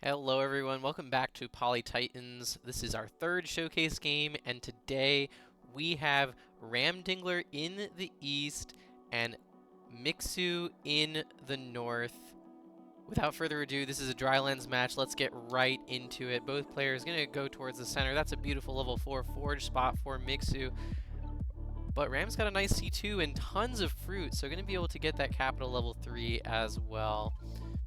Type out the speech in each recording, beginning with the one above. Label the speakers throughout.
Speaker 1: Hello everyone, welcome back to PolyTitans. This is our third showcase game, and today we have Ramdingler in the east and Mickzoo in the north. Without further ado, this is a dry lens match. Let's get right into it. Both players going to go towards the center. That's a beautiful level 4 forge spot for Mickzoo. But Ram's got a nice C2 and tons of fruit, so going to be able to get that capital level 3 as well.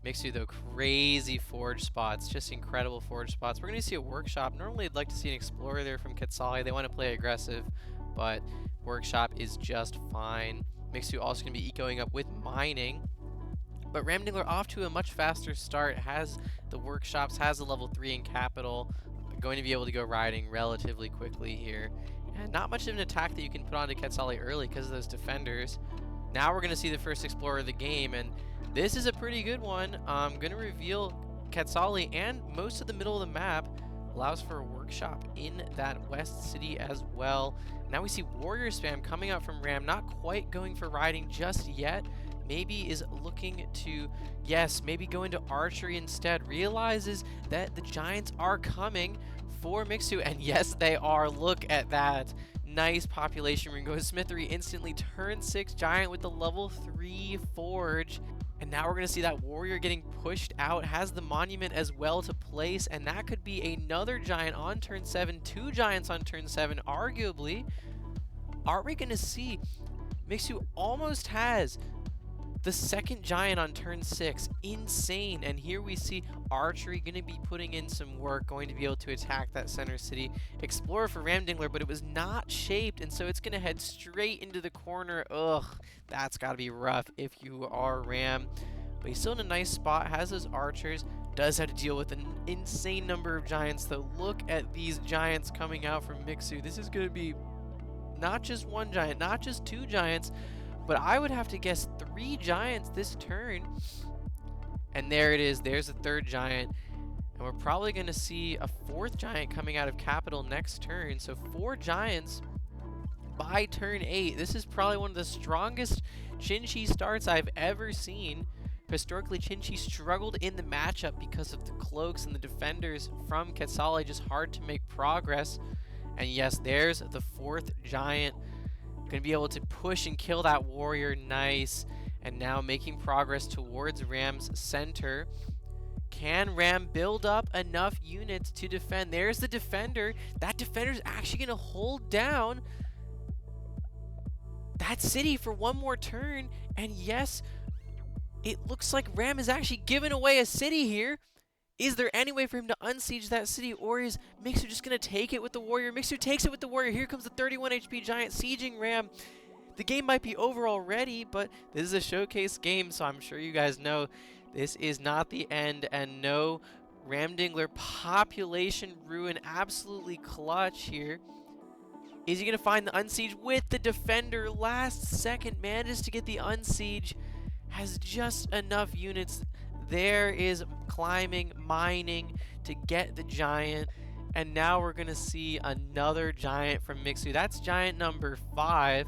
Speaker 1: Mickzoo though, crazy forge spots, just incredible forge spots. We're going to see a workshop. Normally I'd like to see an explorer there from Quetzali. They want to play aggressive, but workshop is just fine. Mickzoo also going to be ecoing up with mining. But Ramdingler off to a much faster start, has the workshops, has the level 3 in capital, going to be able to go riding relatively quickly here. And not much of an attack that you can put onto Quetzali early because of those defenders. Now we're going to see the first explorer of the game, and this is a pretty good one. I'm going to reveal Quetzali, and most of the middle of the map allows for a workshop in that west city as well. Now we see warrior spam coming out from Ram, not quite going for riding just yet. Maybe is looking to, yes, maybe go into archery instead. Realizes that the giants are coming for Mickzoo, and yes, they are. Look at that. Nice population ring. Goes Smithery instantly. Turn 6 giant with the level 3 forge. And now we're going to see that warrior getting pushed out. Has the monument as well to place, and that could be another giant on turn 7. 2 giants on turn 7, arguably. Are we going to see Mickzoo almost has the second giant on turn 6? Insane. And here we see archery going to be putting in some work, going to be able to attack that center city. Explorer for Ramdingler, but it was not shaped, and so it's going to head straight into the corner. Ugh, that's got to be rough if you are Ram. But he's still in a nice spot, has those archers, does have to deal with an insane number of giants, though. Look at these giants coming out from Mickzoo. This is going to be not just one giant, not just 2 giants, but I would have to guess 3 giants this turn. And there it is. There's the 3rd giant. And we're probably going to see a 4th giant coming out of capital next turn. So 4 giants by turn 8. This is probably one of the strongest Xin-Xi starts I've ever seen. Historically, Xin-Xi struggled in the matchup because of the cloaks and the defenders from Quetzali. Just hard to make progress. And yes, there's the 4th giant. Going to be able to push and kill that warrior. Nice. And now making progress towards Ram's center. Can Ram build up enough units to defend? There's the defender. That defender's actually going to hold down that city for one more turn. And yes, it looks like Ram is actually giving away a city here. Is there any way for him to unsiege that city, or is Mickzoo just going to take it with the warrior? Mickzoo takes it with the warrior. Here comes the 31 HP giant sieging Ram. The game might be over already, but this is a showcase game, so I'm sure you guys know this is not the end. And no, Ramdingler population ruin, absolutely clutch here. Is he going to find the unsiege with the defender? Last second manages to get the unsiege. Has just enough units. There is climbing, mining to get the giant. And now we're going to see another giant from Mickzoo. That's giant number 5.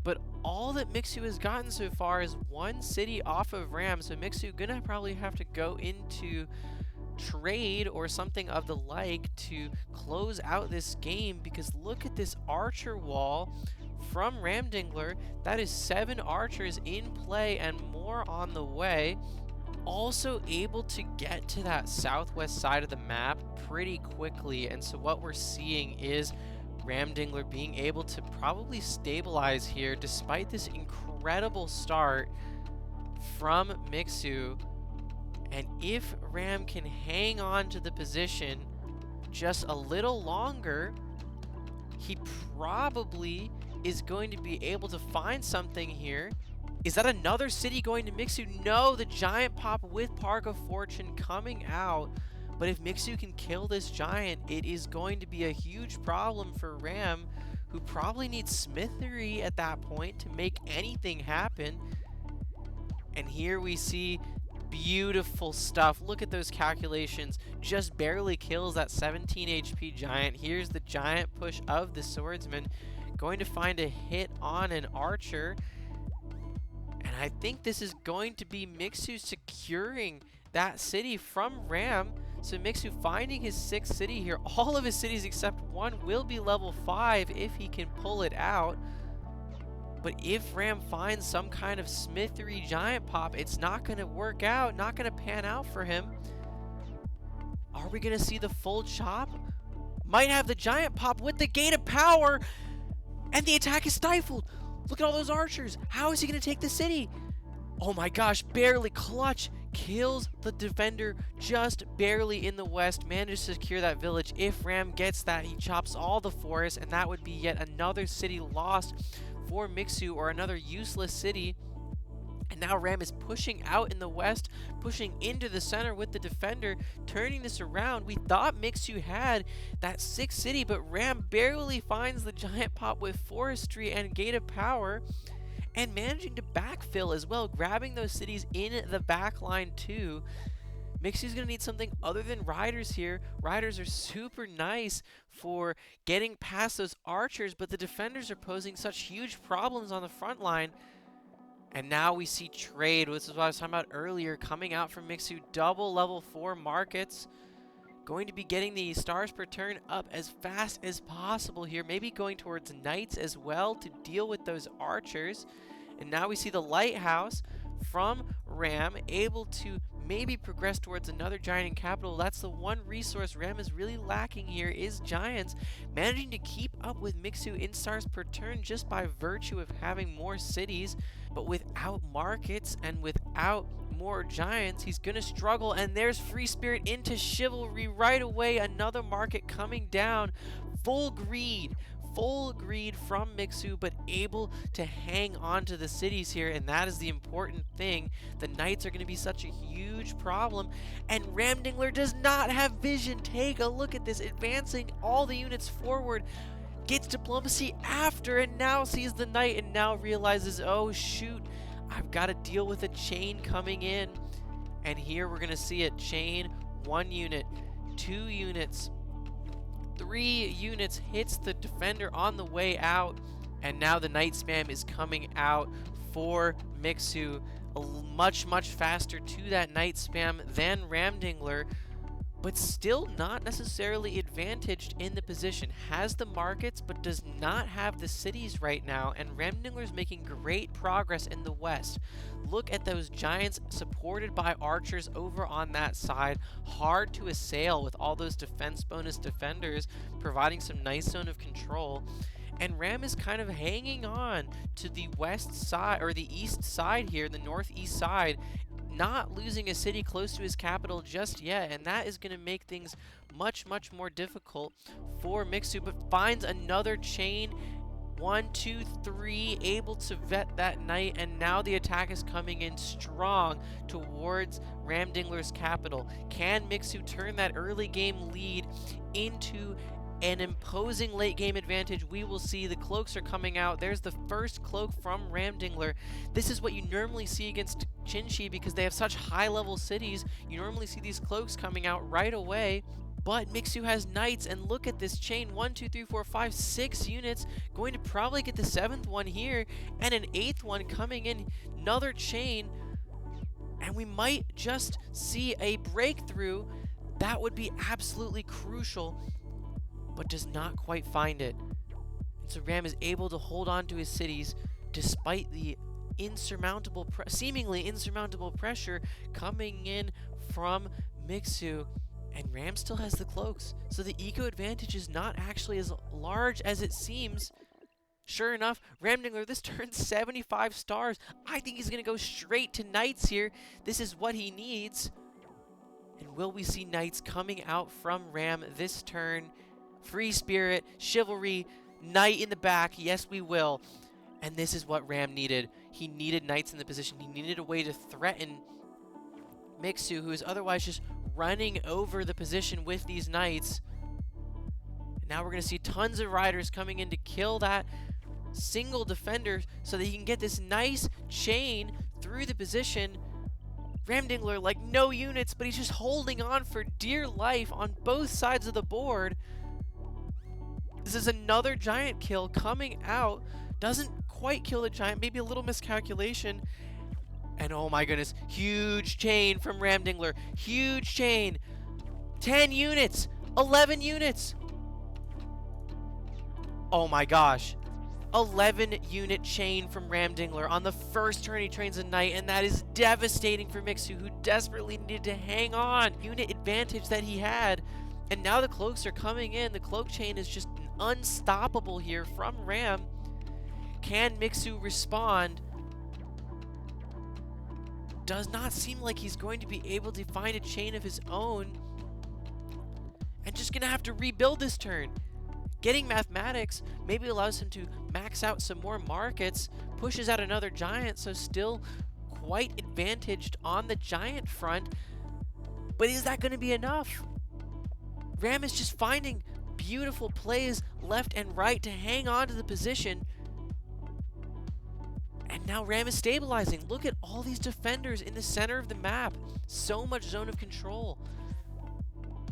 Speaker 1: But all that Mickzoo has gotten so far is 1 city off of Ram. So Mickzoo going to probably have to go into trade or something of the like to close out this game. Because look at this archer wall from Ramdingler. That is 7 archers in play and more on the way. Also able to get to that southwest side of the map pretty quickly, and so what we're seeing is Ramdingler being able to probably stabilize here despite this incredible start from Mickzoo. And if Ram can hang on to the position just a little longer, he probably is going to be able to find something here. Is that another city going to Mickzoo? No, the giant pop with Park of Fortune coming out. But if Mickzoo can kill this giant, it is going to be a huge problem for Ram, who probably needs Smithery at that point to make anything happen. And here we see beautiful stuff. Look at those calculations. Just barely kills that 17 HP giant. Here's the giant push of the swordsman. Going to find a hit on an archer. And I think this is going to be Mickzoo securing that city from Ram. So Mickzoo finding his 6th city here. All of his cities except one will be level 5 if he can pull it out. But if Ram finds some kind of smithery giant pop, it's not going to work out, not going to pan out for him. Are we going to see the full chop? Might have the giant pop with the gate of power, and the attack is stifled. Look at all those archers. How is he going to take the city? Oh my gosh, barely clutch. Kills the defender just barely in the west. Manages to secure that village. If Ram gets that, he chops all the forest, and that would be yet another city lost for Mickzoo, or another useless city. And now Ram is pushing out in the west, pushing into the center with the defender, turning this around. We thought Mickzoo had that 6th city, but Ram barely finds the giant pop with forestry and gate of power, and managing to backfill as well, grabbing those cities in the back line too. Mickzoo's going to need something other than riders here. Riders are super nice for getting past those archers, but the defenders are posing such huge problems on the front line. And now we see trade, which is what I was talking about earlier, coming out from Mickzoo. Double level 4 markets. Going to be getting the stars per turn up as fast as possible here. Maybe going towards knights as well to deal with those archers. And now we see the lighthouse from Ram, able to maybe progress towards another giant in capital. That's the one resource Ram is really lacking here, is giants. Managing to keep up with Mickzoo in stars per turn just by virtue of having more cities, but without markets and without more giants, he's gonna struggle. And there's Free Spirit into Chivalry right away. Another market coming down. Full greed from Mickzoo, but able to hang on to the cities here, and that is the important thing. The knights are going to be such a huge problem, and Ramdingler does not have vision. Take a look at this, advancing all the units forward, gets diplomacy after, and now sees the knight, and now realizes, oh shoot, I've got to deal with a chain coming in. And here we're going to see it. Chain, 1 unit, 2 units, 3 units hits the defender on the way out, and now the knight spam is coming out for Mickzoo. Much faster to that knight spam than Ramdingler, but still not necessarily advantaged in the position. Has the markets, but does not have the cities right now, and Ramdingler's making great progress in the west. Look at those giants supported by archers over on that side. Hard to assail with all those defense bonus defenders providing some nice zone of control. And Ram is kind of hanging on to the west side, or the east side here, the northeast side, not losing a city close to his capital just yet, and that is going to make things much more difficult for Mickzoo, but finds another chain. 1, 2, 3, able to vet that knight, and now the attack is coming in strong towards Ramdingler's capital. Can Mickzoo turn that early game lead into an imposing late game advantage? We will see. The cloaks are coming out. There's the first cloak from Ramdingler. This is what you normally see against Xin-Xi because they have such high level cities. You normally see these cloaks coming out right away. But Mickzoo has knights, and look at this chain. 1, 2, 3, 4, 5, 6 units. Going to probably get the 7th one here, and an 8th one coming in. Another chain, and we might just see a breakthrough. That would be absolutely crucial, but does not quite find it. And so Ram is able to hold on to his cities despite the seemingly insurmountable pressure coming in from Mickzoo. And Ram still has the cloaks, so the eco advantage is not actually as large as it seems. Sure enough, Ramdingler, this turns 75 stars. I think he's going to go straight to knights here. This is what he needs. And will we see knights coming out from Ram this turn? Free Spirit, Chivalry, Knight in the back. Yes, we will. And this is what Ram needed. He needed knights in the position. He needed a way to threaten Mickzoo, who is otherwise just running over the position with these knights. And now we're going to see tons of riders coming in to kill that single defender so that he can get this nice chain through the position. Ramdingler, like, no units, but he's just holding on for dear life on both sides of the board. This is another giant kill coming out. Doesn't quite kill the giant, maybe a little miscalculation. And oh my goodness, huge chain from Ramdingler. Huge chain. 10 units, 11 units. Oh my gosh. 11 unit chain from Ramdingler on the first turn he trains a knight, and that is devastating for Mickzoo, who desperately needed to hang on. Unit advantage that he had, and now the cloaks are coming in. The cloak chain is just unstoppable here from Ram. Can Mickzoo respond? Does not seem like he's going to be able to find a chain of his own, and just gonna have to rebuild this turn. Getting mathematics maybe allows him to max out some more markets, pushes out another giant, so still quite advantaged on the giant front. But is that going to be enough? Ram is just finding beautiful plays left and right to hang on to the position. And now Ram is stabilizing. Look at all these defenders in the center of the map. So much zone of control.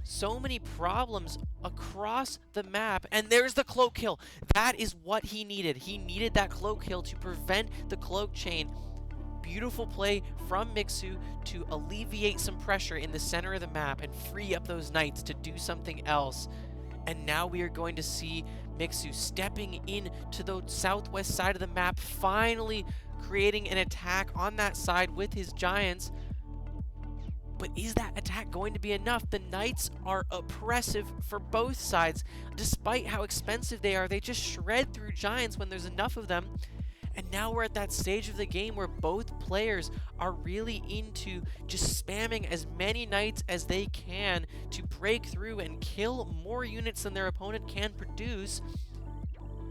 Speaker 1: So many problems across the map, and there's the cloak kill. That is what he needed. He needed that cloak kill to prevent the cloak chain. Beautiful play from Mickzoo to alleviate some pressure in the center of the map and free up those knights to do something else. And now we are going to see Mickzoo stepping into the southwest side of the map, finally creating an attack on that side with his giants. But is that attack going to be enough? The knights are oppressive for both sides. Despite how expensive they are, they just shred through giants when there's enough of them. And now we're at that stage of the game where both players are really into just spamming as many knights as they can to break through and kill more units than their opponent can produce.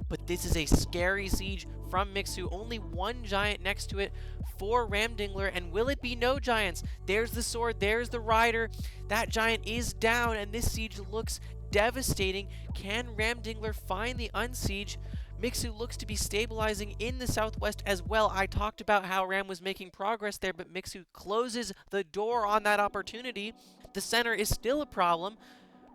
Speaker 1: But this is a scary siege from Mickzoo. Only one giant next to it for Ramdingler, and will it be no giants? There's the sword, there's the rider. That giant is down, and this siege looks devastating. Can Ramdingler find the unsiege? Mickzoo looks to be stabilizing in the southwest as well. I talked about how Ram was making progress there, but Mickzoo closes the door on that opportunity. The center is still a problem.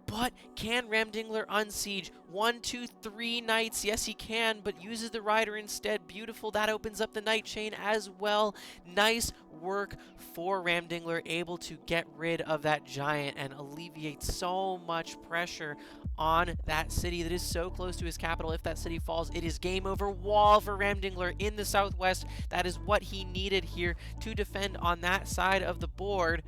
Speaker 1: But can Ramdingler unsiege? 1, 2, 3 knights. Yes, he can, but uses the rider instead. Beautiful. That opens up the knight chain as well. Nice work for Ramdingler, able to get rid of that giant and alleviate so much pressure on that city that is so close to his capital. If that city falls, it is game over. Wall for Ramdingler in the southwest. That is what he needed here to defend on that side of the board.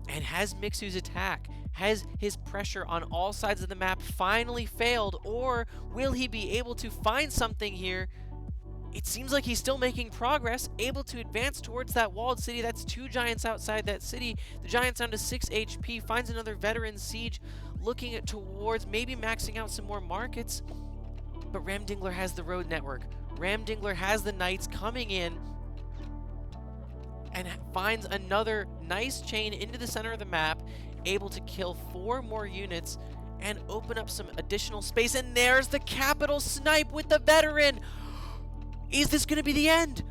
Speaker 1: And has Mickzoo's attack, has his pressure on all sides of the map finally failed, or will he be able to find something here? It seems like he's still making progress, able to advance towards that walled city. That's 2 giants outside that city. The giant's down to 6 HP, finds another veteran siege, looking towards maybe maxing out some more markets. But Ramdingler has the road network. Ramdingler has the knights coming in, and finds another nice chain into the center of the map, able to kill 4 more units and open up some additional space. And there's the capital snipe with the veteran. Is this going to be the end?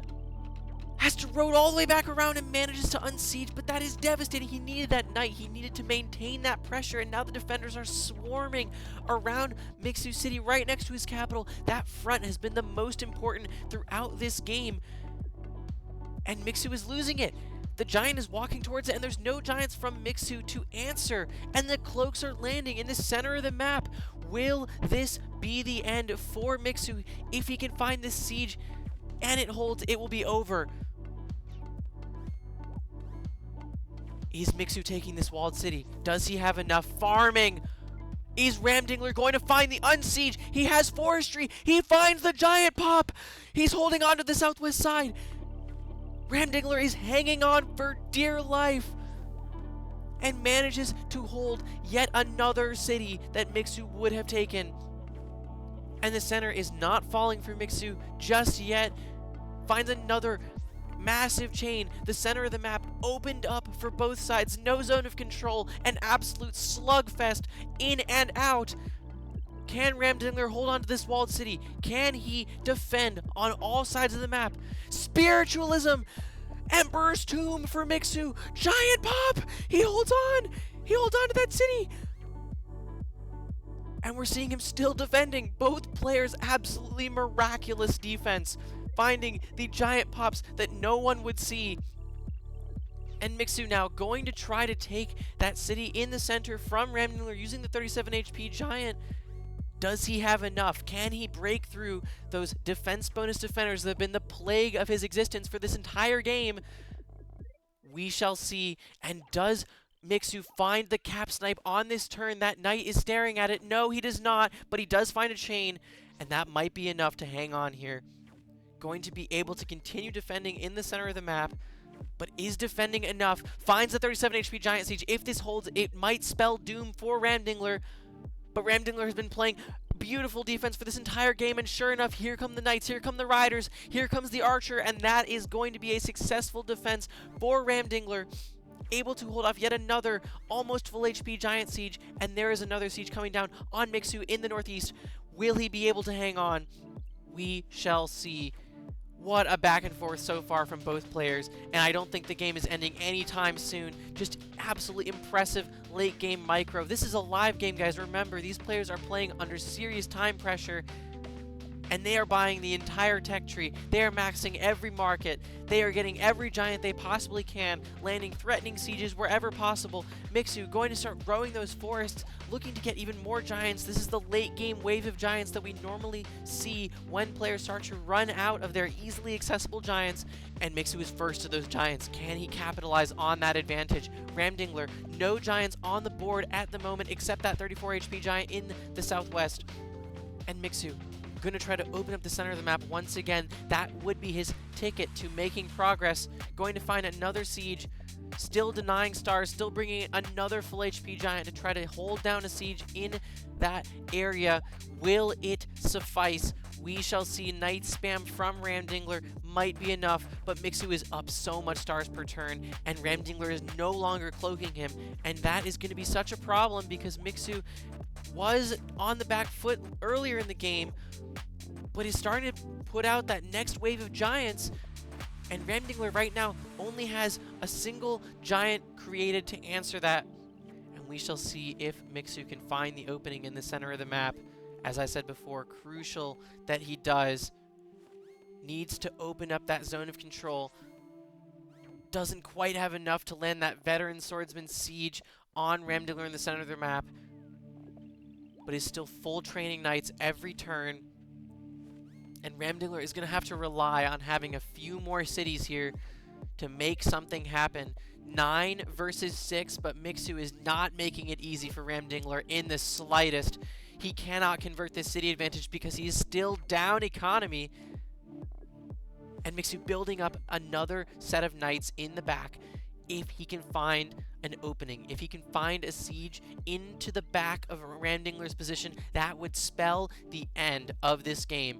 Speaker 1: Has to road all the way back around and manages to unsiege, but that is devastating. He needed that knight. He needed to maintain that pressure, and now the defenders are swarming around Mickzoo City right next to his capital. That front has been the most important throughout this game. And Mickzoo is losing it. The giant is walking towards it, and there's no giants from Mickzoo to answer. And the cloaks are landing in the center of the map. Will this be the end for Mickzoo? If he can find this siege and it holds, it will be over. Is Mickzoo taking this walled city? Does he have enough farming? Is Ramdingler going to find the unsiege? He has forestry. He finds the giant pop. He's holding on to the southwest side. Ramdingler is hanging on for dear life and manages to hold yet another city that Mickzoo would have taken. And the center is not falling for Mickzoo just yet. Finds another massive chain. The center of the map opened up for both sides. No zone of control. An absolute slugfest in and out. Can Ramdingler hold on to this walled city? Can he defend on all sides of the map? Spiritualism! Emperor's Tomb for Mickzoo! Giant pop! He holds on! He holds on to that city! And we're seeing him still defending. Both players absolutely miraculous defense, finding the giant pops that no one would see. And Mickzoo now going to try to take that city in the center from Ramdingler using the 37 HP Giant. Does he have enough? Can he break through those defense bonus defenders that have been the plague of his existence for this entire game? We shall see. And does Mickzoo find the cap snipe on this turn? That knight is staring at it. No, he does not, but he does find a chain, and that might be enough to hang on here. Going to be able to continue defending in the center of the map, but is defending enough? Finds the 37 HP Giant Siege. If this holds, it might spell doom for Ramdingler, but Ramdingler has been playing beautiful defense for this entire game, and sure enough, here come the knights, here come the riders, here comes the archer, and that is going to be a successful defense for Ramdingler, able to hold off yet another almost full HP Giant Siege, and there is another siege coming down on Mickzoo in the northeast. Will he be able to hang on? We shall see. What a back and forth so far from both players, and I don't think the game is ending anytime soon. Just absolutely impressive late game micro. This is a live game, guys. Remember, these players are playing under serious time pressure, and they are buying the entire tech tree. They are maxing every market. They are getting every giant they possibly can, landing threatening sieges wherever possible. Mickzoo going to start growing those forests, looking to get even more giants. This is the late game wave of giants that we normally see when players start to run out of their easily accessible giants, and Mickzoo is first to those giants. Can he capitalize on that advantage? Ramdingler, no giants on the board at the moment except that 34 HP giant in the southwest. And Mickzoo going to try to open up the center of the map once again. That would be his ticket to making progress. Going to find another siege, still denying stars, still bringing another full HP giant to try to hold down a siege in that area. Will it suffice? We shall see. Knight spam from Ramdingler might be enough, but Mickzoo is up so much stars per turn, and Ramdingler is no longer cloaking him, and that is going to be such a problem because Mickzoo was on the back foot earlier in the game, but is starting to put out that next wave of giants, and Ramdingler right now only has a single giant created to answer that, and we shall see if Mickzoo can find the opening in the center of the map. As I said before, crucial that he does. Needs to open up that zone of control. Doesn't quite have enough to land that veteran swordsman siege on Ramdingler in the center of the map, but is still full training knights every turn. And Ramdingler is going to have to rely on having a few more cities here to make something happen. 9 versus 6, but Mickzoo is not making it easy for Ramdingler in the slightest. He cannot convert this city advantage because he is still down economy. And Mickzoo building up another set of knights in the back. If he can find an opening, if he can find a siege into the back of Ramdingler's position, that would spell the end of this game.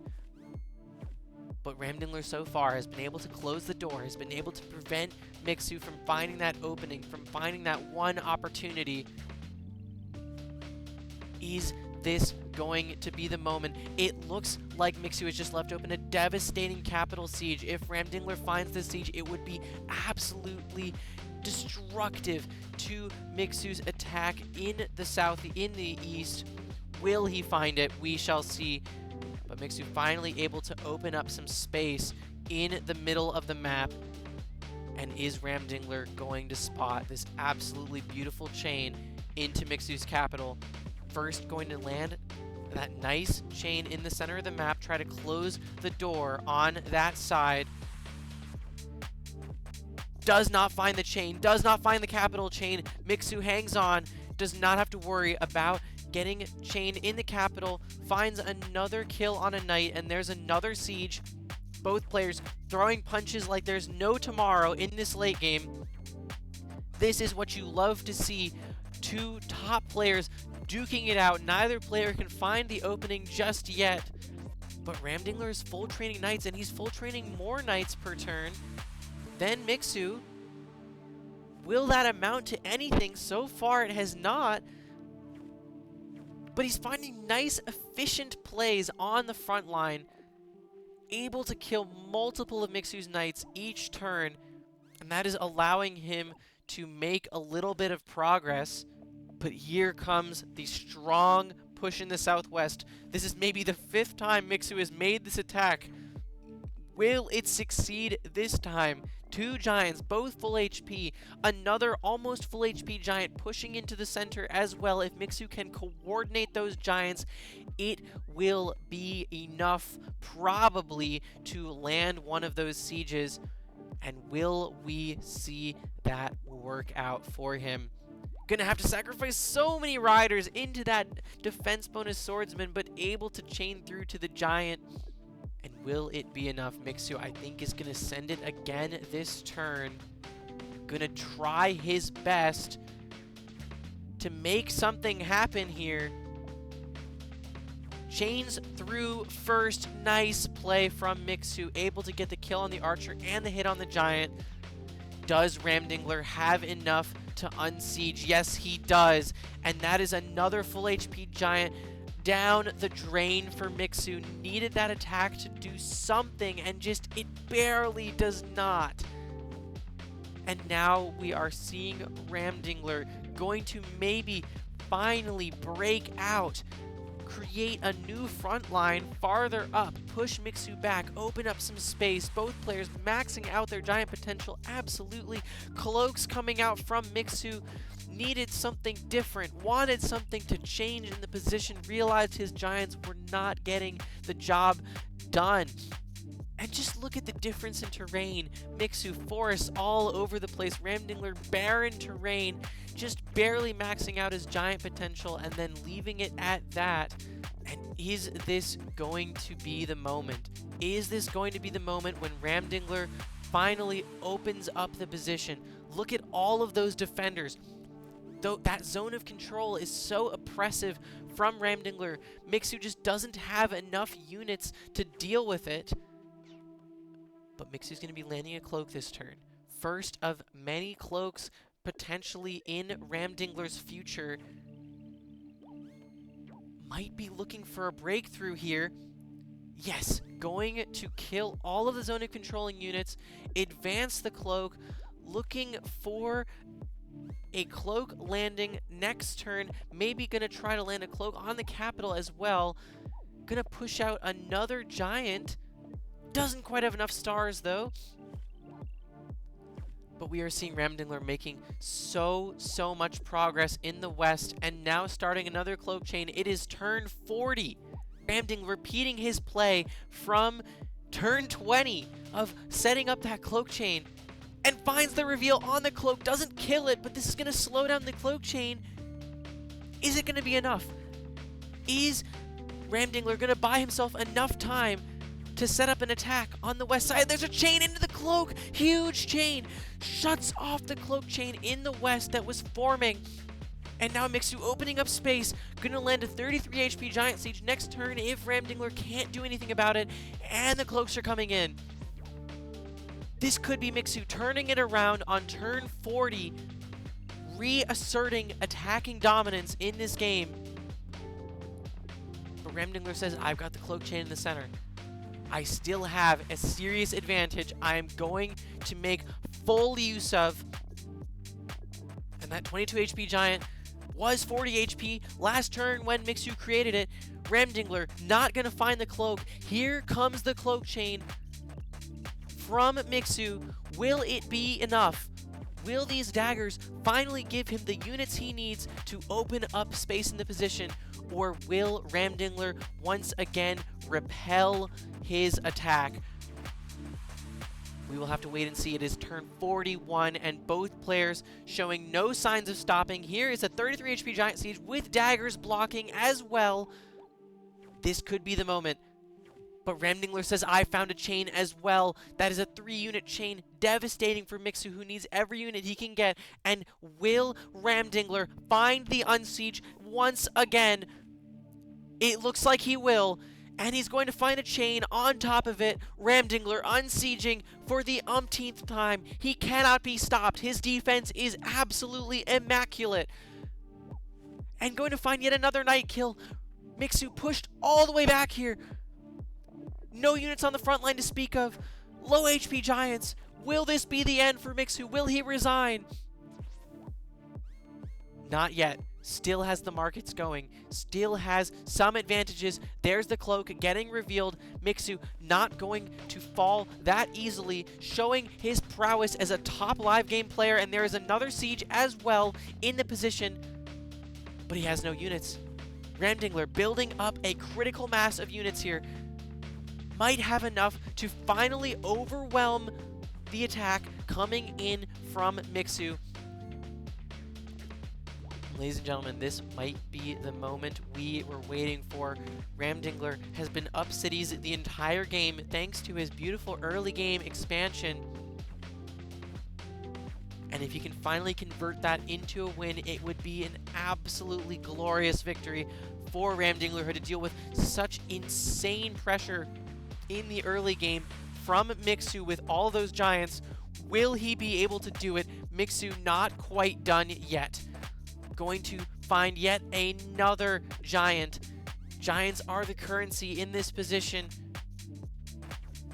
Speaker 1: But Ramdingler so far has been able to close the door, has been able to prevent Mickzoo from finding that opening, from finding that one opportunity. Is this going to be the moment? It looks like Mickzoo has just left open a devastating capital siege. If Ramdingler finds this siege, it would be absolutely destructive to Mickzoo's attack in the south, in the east. Will he find it? We shall see. But Mickzoo finally able to open up some space in the middle of the map. And is Ramdingler going to spot this absolutely beautiful chain into Mickzoo's capital? First going to land that nice chain in the center of the map, try to close the door on that side. Does not find the chain, does not find the capital chain. Mickzoo hangs on, does not have to worry about getting chain in the capital, finds another kill on a knight, and there's another siege. Both players throwing punches like there's no tomorrow in this late game. This is what you love to see. Two top players duking it out. Neither player can find the opening just yet. But Ramdingler is full training knights, and he's full training more knights per turn than Mickzoo. Will that amount to anything? So far it has not. But he's finding nice, efficient plays on the front line, able to kill multiple of Mickzoo's knights each turn, and that is allowing him to make a little bit of progress. But here comes the strong push in the southwest. This is maybe the 5th time Mickzoo has made this attack. Will it succeed this time? Two giants, both full HP. Another almost full HP giant pushing into the center as well. If Mickzoo can coordinate those giants, it will be enough probably to land one of those sieges. And will we see that work out for him? Gonna have to sacrifice so many riders into that defense bonus swordsman, but able to chain through to the giant. And will it be enough? Mickzoo, I think, is gonna send it again this turn. Gonna try his best to make something happen here. Chains through first. Nice play from Mickzoo, able to get the kill on the archer and the hit on the giant. Does Ramdingler have enough to unsiege? Yes, he does. And that is another full HP giant down the drain for Mickzoo. Needed that attack to do something, and just it barely does not. And now we are seeing Ramdingler going to maybe finally break out, create a new front line farther up, push Mickzoo back, open up some space. Both players maxing out their giant potential, absolutely. Cloaks coming out from Mickzoo. Needed something different, wanted something to change in the position, realized his giants were not getting the job done. And just look at the difference in terrain. Mickzoo, forests all over the place. Ramdingler, barren terrain, just barely maxing out his giant potential and then leaving it at that. And is this going to be the moment? Is this going to be the moment when Ramdingler finally opens up the position? Look at all of those defenders. Though that zone of control is so oppressive from Ramdingler, Mickzoo just doesn't have enough units to deal with it. But Mickzoo's going to be landing a cloak this turn. First of many cloaks potentially in Ramdingler's future. Might be looking for a breakthrough here. Yes, going to kill all of the zone of controlling units, advance the cloak, looking for a cloak landing next turn. Maybe gonna try to land a cloak on the capital as well. Gonna push out another giant. Doesn't quite have enough stars though. But we are seeing Ramdingler making so much progress in the west, and now starting another cloak chain. It is turn 40. Ramdingler repeating his play from turn 20 of setting up that cloak chain, and finds the reveal on the cloak. Doesn't kill it, but this is going to slow down the cloak chain. Is it going to be enough? Is Ramdingler going to buy himself enough time to set up an attack on the west side? There's a chain into the cloak. Huge chain. Shuts off the cloak chain in the west that was forming. And now Mickzoo opening up space. Gonna land a 33 HP giant siege next turn if Ramdingler can't do anything about it. And the cloaks are coming in. This could be Mickzoo turning it around on turn 40, reasserting attacking dominance in this game. But Ramdingler says, I've got the cloak chain in the center. I still have a serious advantage I am going to make full use of. And that 22 HP giant was 40 HP last turn when Mickzoo created it. Ramdingler not going to find the cloak. Here comes the cloak chain from Mickzoo. Will it be enough? Will these daggers finally give him the units he needs to open up space in the position? Or will Ramdingler once again repel his attack? We will have to wait and see. It is turn 41, and both players showing no signs of stopping. Here is a 33 HP giant siege with daggers blocking as well. This could be the moment. But Ramdingler says, I found a chain as well. That is a 3-unit chain, devastating for Mickzoo, who needs every unit he can get. And will Ramdingler find the unsiege once again? It looks like he will. And he's going to find a chain on top of it. Ramdingler unsieging for the umpteenth time. He cannot be stopped. His defense is absolutely immaculate. And going to find yet another night kill. Mickzoo pushed all the way back here. No units on the front line to speak of. Low HP giants. Will this be the end for Mickzoo? Will he resign? Not yet. still has the markets going, still has some advantages. There's the cloak getting revealed. Mickzoo not going to fall that easily, showing his prowess as a top live game player, and there is another siege as well in the position, but he has no units. Ramdingler building up a critical mass of units here, might have enough to finally overwhelm the attack coming in from Mickzoo. Ladies and gentlemen, this might be the moment we were waiting for. Ramdingler has been up cities the entire game thanks to his beautiful early game expansion. And if he can finally convert that into a win, it would be an absolutely glorious victory for Ramdingler, who had to deal with such insane pressure in the early game from Mickzoo with all those giants. Will he be able to do it? Mickzoo not quite done yet. Going to find yet another giant. Giants are the currency in this position,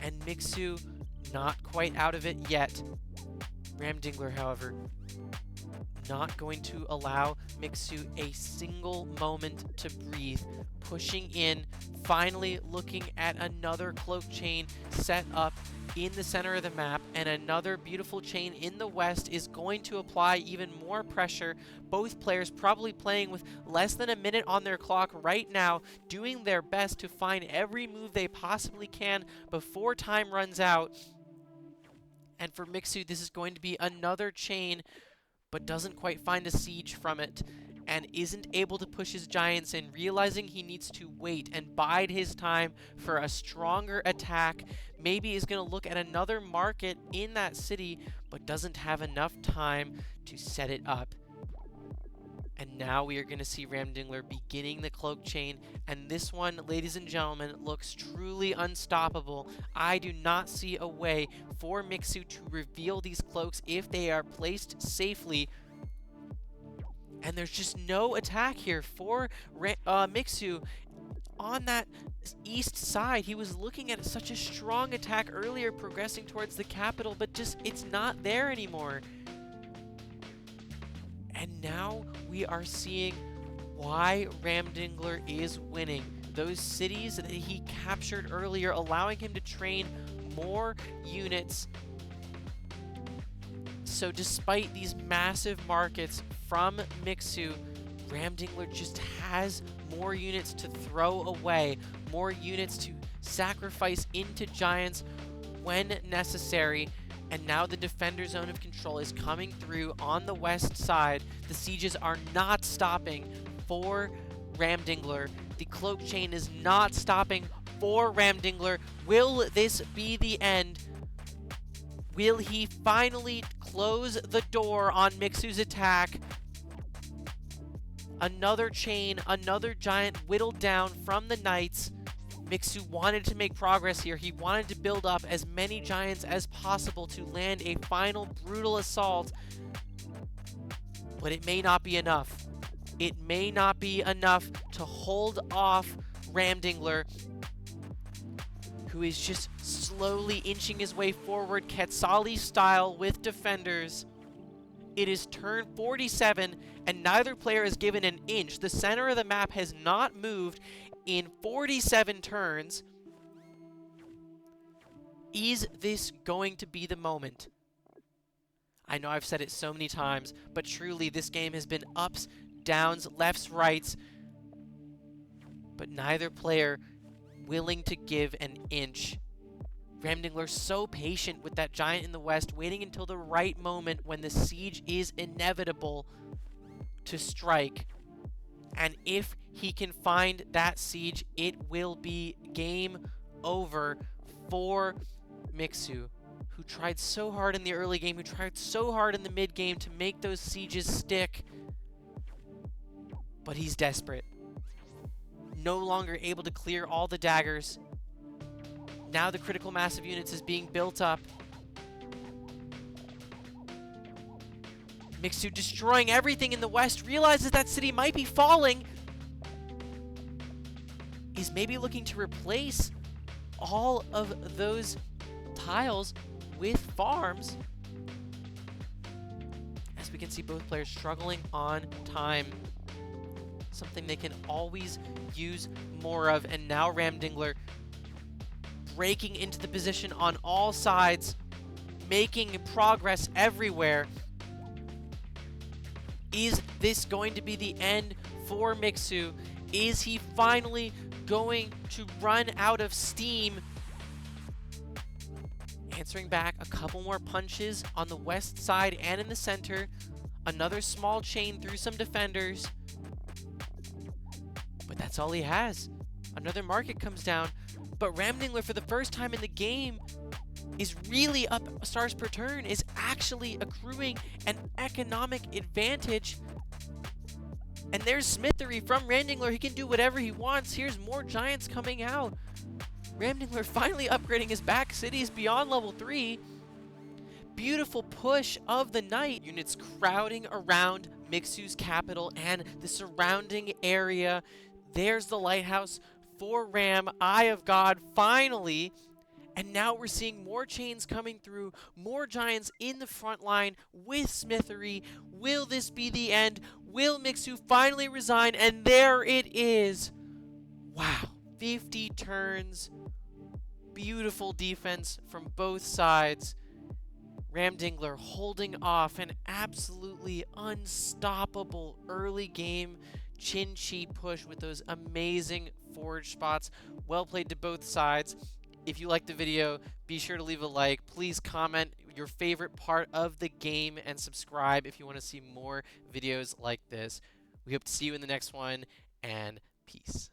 Speaker 1: and Mickzoo not quite out of it yet. Ramdingler, however, not going to allow Mickzoo a single moment to breathe. Pushing in, finally looking at another cloak chain set up in the center of the map, and another beautiful chain in the west is going to apply even more pressure. Both players probably playing with less than a minute on their clock right now, doing their best to find every move they possibly can before time runs out. And for Mickzoo, this is going to be another chain, but doesn't quite find a siege from it, and isn't able to push his giants in, realizing he needs to wait and bide his time for a stronger attack. Maybe is going to look at another market in that city, but doesn't have enough time to set it up. And now we are going to see Ramdingler beginning the cloak chain, and this one, ladies and gentlemen, looks truly unstoppable. I do not see a way for Mickzoo to reveal these cloaks if they are placed safely. And there's just no attack here for Mickzoo on that east side. He was looking at such a strong attack earlier, progressing towards the capital, but just it's not there anymore. And now we are seeing why Ramdingler is winning. Those cities that he captured earlier, allowing him to train more units. So despite these massive markets from Mickzoo, Ramdingler just has more units to throw away, more units to sacrifice into giants when necessary. And now the defender zone of control is coming through on the west side. The sieges are not stopping for Ramdingler. The cloak chain is not stopping for Ramdingler. Will this be the end? Will he finally close the door on Mickzoo's attack? Another chain, another giant whittled down from the knights. Mickzoo wanted to make progress here. He wanted to build up as many giants as possible to land a final brutal assault. But it may not be enough. It may not be enough to hold off Ramdingler, who is just slowly inching his way forward, Quetzali style with defenders. It is turn 47, and neither player is given an inch. The center of the map has not moved in 47 turns. Is this going to be the moment? I know I've said it so many times, but truly this game has been ups, downs, lefts, rights, but neither player willing to give an inch. Ramdingler so patient with that giant in the west, waiting until the right moment when the siege is inevitable to strike. And if he can find that siege, it will be game over for Mickzoo, who tried so hard in the early game, who tried so hard in the mid game to make those sieges stick. But he's desperate. No longer able to clear all the daggers. Now the critical mass of units is being built up. Mickzoo destroying everything in the west, realizes that city might be falling. Is maybe looking to replace all of those tiles with farms. As we can see, both players struggling on time. something they can always use more of. And now Ramdingler breaking into the position on all sides, making progress everywhere. Is this going to be the end for Mickzoo? Is he finally going to run out of steam? Answering back, a couple more punches on the west side and in the center. Another small chain through some defenders. But that's all he has. Another market comes down. But Ramdingler, for the first time in the game, is really up stars per turn, is actually accruing an economic advantage. And there's Smithery from Ramdingler. He can do whatever he wants. Here's more giants coming out. Ramdingler finally upgrading his back cities beyond level 3. Beautiful push of the night. Units crowding around Mickzoo's capital and the surrounding area. There's the lighthouse for Ram. Eye of God, finally. And now we're seeing more chains coming through, more giants in the front line with Smithery. Will this be the end? Will Mickzoo finally resign? And there it is. Wow, 50 turns. Beautiful defense from both sides. Ramdingler holding off an absolutely unstoppable early game Xin-Xi push with those amazing forge spots. Well played to both sides. If you liked the video, be sure to leave a like. Please comment your favorite part of the game and subscribe if you want to see more videos like this. We hope to see you in the next one, and peace.